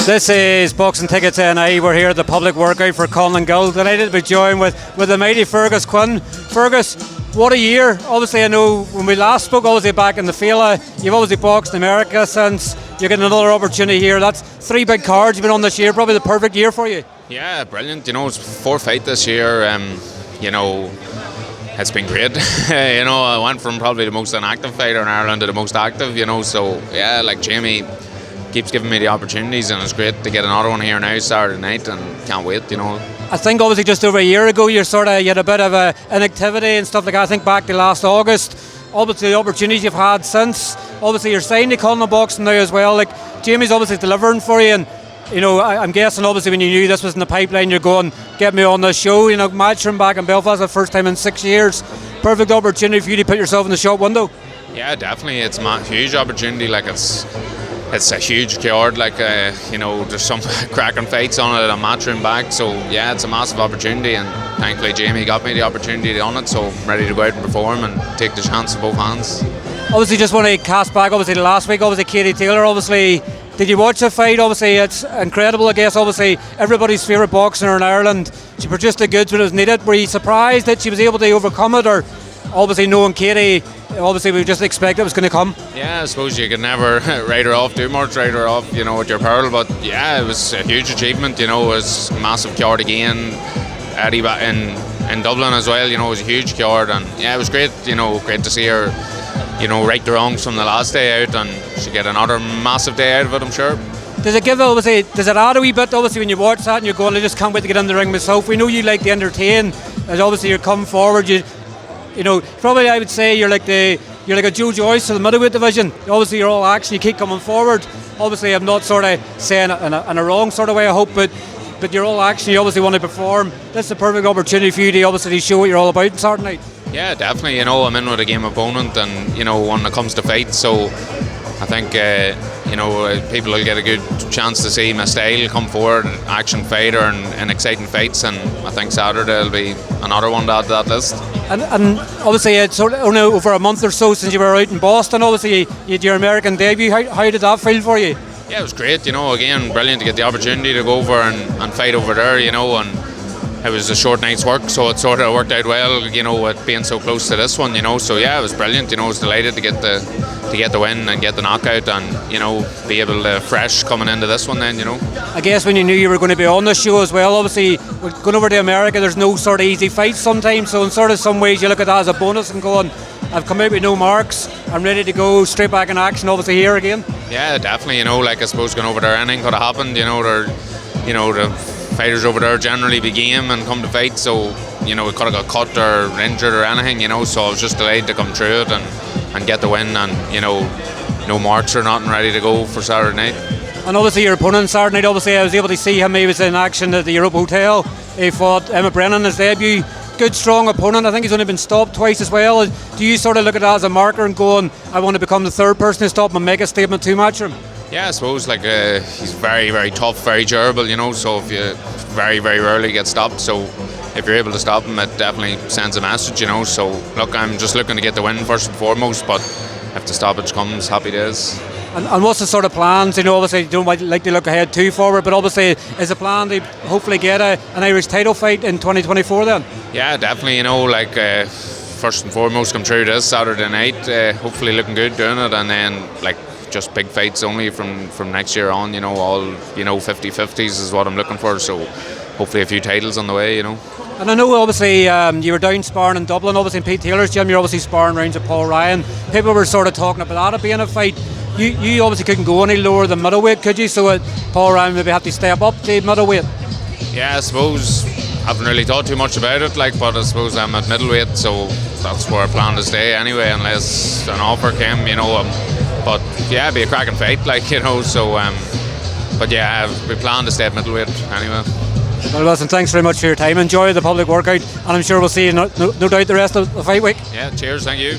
This is Boxing Tickets NI. We're here at the public workout for Conlon Gill. Delighted to be joined with the mighty Fearghus Quinn. Fearghus, what a year. Obviously, I know when we last spoke, obviously back in the Fela, you've obviously boxed in America since. You're getting another opportunity here. That's 3 big cards you've been on this year. Probably the perfect year for you. Yeah, brilliant. It's 4th fight this year. It's been great. I went from probably the most inactive fighter in Ireland to the most active, so yeah, like Jamie keeps giving me the opportunities, and it's great to get another one here now Saturday night, and can't wait. I think obviously just over a year ago you had a bit of inactivity and stuff like that. I think back to last August. Obviously the opportunities you've had since. Obviously you're signed to Conlon Boxing now as well. Like Jamie's obviously delivering for you, and I'm guessing obviously when you knew this was in the pipeline, you're going, get me on this show. Matchroom back in Belfast the first time in 6 years. Perfect opportunity for you to put yourself in the shop window. Yeah, definitely. It's a huge opportunity. Like it's a huge card. Like there's some cracking fights on it. I'm matching back, so yeah, it's a massive opportunity, and thankfully Jamie got me the opportunity on it, so I'm ready to go out and perform and take the chance with both hands. Obviously, just want to cast back. Obviously, the last week, obviously Katie Taylor. Obviously, did you watch the fight? Obviously, it's incredible. I guess obviously everybody's favourite boxer in Ireland. She produced the goods when it was needed. Were you surprised that she was able to overcome it, or obviously knowing Katie? Obviously, we just expected it was going to come. Yeah, I suppose you could never write her off too much, write her off, with your pearl. But yeah, it was a huge achievement. It was a massive card again. Eddie in Dublin as well. It was a huge card, and yeah, it was great. Great to see her. Right the wrongs from the last day out, and she get another massive day out of it, I'm sure. Does it add a wee bit? Obviously, when you watch that and you're going, I just can't wait to get in the ring myself. We know you like to entertain, and obviously you come forward. Probably I would say you're like a Joe Joyce of the middleweight division. Obviously you're all action, you keep coming forward. Obviously I'm not sort of saying it in a wrong sort of way, I hope, but you're all action, you obviously want to perform. This is a perfect opportunity for you to obviously show what you're all about on Saturday night. Yeah, definitely. I'm in with a game opponent, and one that comes to fight, so I think people will get a good chance to see my style come forward, action fighter and exciting fights, and I think Saturday will be another one to add to that list. And obviously it's only over a month or so since you were out in Boston. Obviously you had your American debut. How did that feel for you? Yeah, it was great. Again, brilliant to get the opportunity to go over and fight over there. And it was a short night's work, so it sort of worked out well. With being so close to this one. So yeah, it was brilliant. I was delighted to get the win and get the knockout, and be able to fresh coming into this one. Then I guess when you knew you were going to be on the show as well, obviously going over to America, there's no sort of easy fights sometimes. So in sort of some ways, you look at that as a bonus and going, I've come out with no marks. I'm ready to go straight back in action. Obviously here again. Yeah, definitely. I suppose going over there, anything could have happened. The fighters over there generally be game and come to fight, so it could have got cut or injured or anything. So I was just delighted to come through it and get the win, and no marks or nothing, ready to go for Saturday night. And obviously your opponent Saturday night, obviously I was able to see him. He was in action at the Europe Hotel. He fought Emma Brennan, his debut. Good strong opponent. I think he's only been stopped twice as well. Do you sort of look at that as a marker and going, I want to become the third person to stop him and make a statement to match him? Yeah, I suppose he's very, very tough, very durable, so if you very, very rarely get stopped, so if you're able to stop him, it definitely sends a message, so look, I'm just looking to get the win first and foremost, but if the stoppage comes, happy days. And what's the sort of plans? Obviously you don't like to look ahead too forward, but obviously is the plan to hopefully get an Irish title fight in 2024 then? Yeah, definitely, first and foremost come through this Saturday night, hopefully looking good doing it, and then just big fights only from next year on, all 50-50s is what I'm looking for, so hopefully a few titles on the way. And I know obviously you were down sparring in Dublin, obviously in Pete Taylor's gym, you're obviously sparring rounds with Paul Ryan. People were sort of talking about that being a fight. You obviously couldn't go any lower than middleweight, could you? So Paul Ryan maybe have to step up to middleweight. Yeah, I suppose I haven't really thought too much about it, but I suppose I'm at middleweight, so that's where I plan to stay anyway, unless an offer came, But yeah, it'd be a cracking fight, so. But yeah, we plan to stay at middleweight anyway. Well, listen, thanks very much for your time. Enjoy the public workout, and I'm sure we'll see you no doubt the rest of the fight week. Yeah, cheers, thank you.